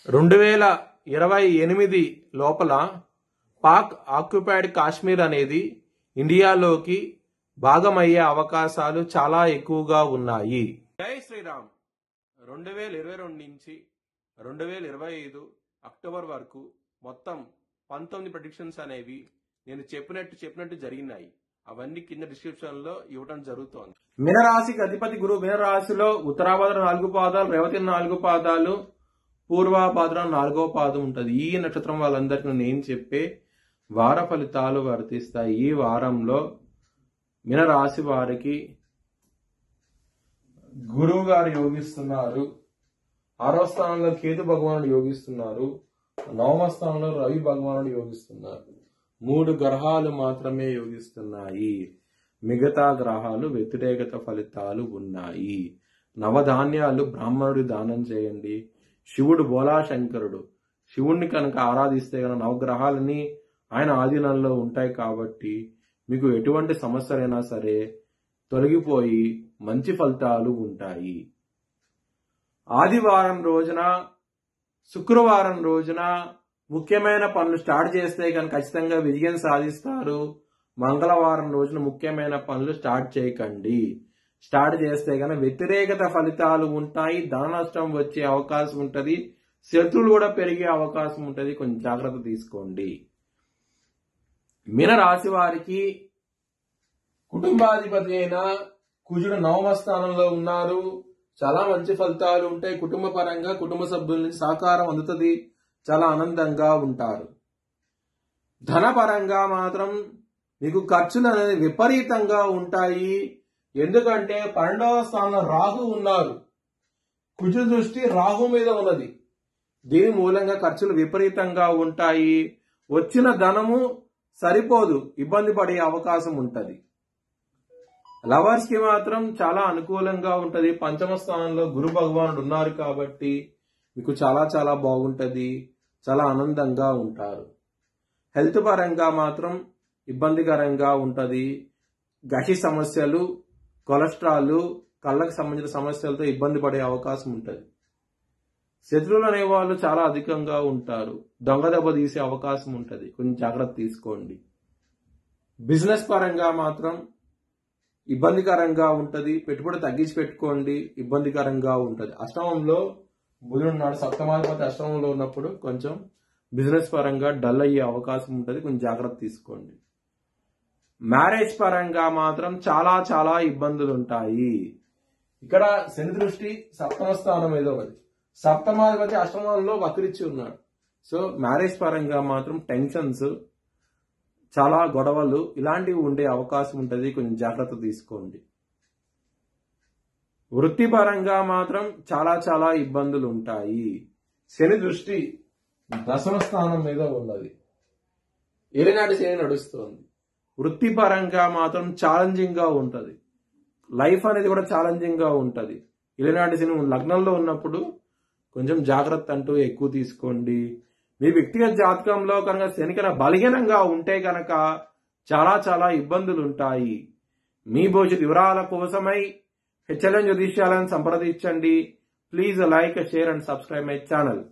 2028 లోపల పాక్ ఆక్యుపైడ్ కాశ్మీర్ అనేది ఇండియాలోకి భాగమయ్యే అవకాశాలు చాలా ఎక్కువగా ఉన్నాయి. జై శ్రీరామ్. 2022 నుంచి 2025 అక్టోబర్ వరకు మొత్తం 19 ప్రెడిక్షన్స్ అనేవి నేను చెప్పినట్టు జరిగినాయి. అవన్నీ కింద డిస్క్రిప్షన్ లో ఇవ్వడం జరుగుతోంది. మీనరాశికి అధిపతి గురువు. మీనరాశిలో ఉత్తరాభాద్ర 4 పాదాలు, రేవతి 4 పాదాలు, పూర్వాభాద్ర 4వ పాదం ఉంటది. ఈ నక్షత్రం వాళ్ళందరికీ నేను చెప్పే వార ఫలితాలు వర్తిస్తాయి. ఈ వారంలో మీనరాశి వారికి గురువు గారు యోగిస్తున్నారు. 6వ స్థానంలో కేతు భగవానుడు యోగిస్తున్నారు. 9వ స్థానంలో రవి భగవానుడు యోగిస్తున్నారు. 3 గ్రహాలు మాత్రమే యోగిస్తున్నాయి. మిగతా గ్రహాలు వ్యతిరేకత ఫలితాలు ఉన్నాయి. నవధాన్యాలు బ్రాహ్మణుడి దానం చేయండి. శివుడు బోలాశంకరుడు. శివుణ్ణి కనుక ఆరాధిస్తే కనుక నవగ్రహాలని ఆయన ఆధీనంలో ఉంటాయి కాబట్టి మీకు ఎటువంటి సమస్యలైనా సరే తొలగిపోయి మంచి ఫలితాలు ఉంటాయి. ఆదివారం రోజున, శుక్రవారం రోజున ముఖ్యమైన పనులు స్టార్ట్ చేస్తే కనుక ఖచ్చితంగా విజయం సాధిస్తారు. మంగళవారం రోజున ముఖ్యమైన పనులు స్టార్ట్ చేయకండి. స్టార్ట్ చేస్తే కనుక వ్యతిరేకత ఫలితాలు ఉంటాయి. ధన నష్టం వచ్చే అవకాశం ఉంటది. శత్రువులు కూడా పెరిగే అవకాశం ఉంటది. కొంచెం జాగ్రత్త తీసుకోండి. మీన రాశి వారికి కుటుంబాధిపతి అయిన కుజుడు 9వ స్థానంలో ఉన్నారు. చాలా మంచి ఫలితాలు ఉంటాయి. కుటుంబ పరంగా కుటుంబ సభ్యుల నుంచి సహకారం అందుతుంది. చాలా ఆనందంగా ఉంటారు. ధన పరంగా మాత్రం మీకు ఖర్చులు అనేది విపరీతంగా ఉంటాయి. ఎందుకంటే 12వ స్థానంలో రాహు ఉన్నారు. కుజుడు దృష్టి రాహు మీద ఉన్నది. దీని మూలంగా ఖర్చులు విపరీతంగా ఉంటాయి. వచ్చిన ధనము సరిపోదు, ఇబ్బంది పడే అవకాశం ఉంటది. లవర్స్ కి మాత్రం చాలా అనుకూలంగా ఉంటది. 5వ స్థానంలో గురు భగవానుడు ఉన్నారు కాబట్టి మీకు చాలా చాలా బాగుంటది. చాలా ఆనందంగా ఉంటారు. హెల్త్ పరంగా మాత్రం ఇబ్బందికరంగా ఉంటది. గసి సమస్యలు, కొలెస్ట్రాల్, కళ్ళకు సంబంధించిన సమస్యలతో ఇబ్బంది పడే అవకాశం ఉంటది. శత్రువులు అనేవాళ్ళు చాలా అధికంగా ఉంటారు. దొంగ దెబ్బ తీసే అవకాశం ఉంటది. కొంచెం జాగ్రత్త తీసుకోండి. బిజినెస్ పరంగా మాత్రం ఇబ్బందికరంగా ఉంటది. పెట్టుబడి తగ్గించి పెట్టుకోండి. ఇబ్బందికరంగా ఉంటది. అష్టమంలో బుధుడు ఉన్నాడు. సప్తమాధిపతి అష్టమంలో ఉన్నప్పుడు కొంచెం బిజినెస్ పరంగా డల్ అయ్యే అవకాశం ఉంటది. కొంచెం జాగ్రత్త తీసుకోండి. మ్యారేజ్ పరంగా మాత్రం చాలా చాలా ఇబ్బందులు ఉంటాయి. ఇక్కడ శని దృష్టి 7వ స్థానం మీద ఉన్నది. సప్తమాధిపతి అష్టమంలో వక్రించి ఉన్నాడు. సో మ్యారేజ్ పరంగా మాత్రం టెన్షన్స్, చాలా గొడవలు ఇలాంటివి ఉండే అవకాశం ఉంటుంది. కొంచెం జాగ్రత్త తీసుకోండి. వృత్తిపరంగా మాత్రం చాలా చాలా ఇబ్బందులు ఉంటాయి. శని దృష్టి 10వ స్థానం మీద ఉన్నది. ఏలినాటి శని నడుస్తోంది. వృత్తిపరంగా మాత్రం ఛాలెంజింగ్ గా ఉంటది. లైఫ్ అనేది కూడా ఛాలెంజింగ్ గా ఉంటది. ఏలినాటి శని లగ్నంలో ఉన్నప్పుడు కొంచెం జాగ్రత్త అంటూ ఎక్కువ తీసుకోండి. మీ వ్యక్తిగత జాతకంలో కనుక శని కనుక బలహీనంగా ఉంటే కనుక చాలా చాలా ఇబ్బందులు ఉంటాయి. మీ భవిష్యత్ వివరాల కోసమై HLN జ్యోతిష్యాలను సంప్రదించండి. Please like, share and subscribe my channel.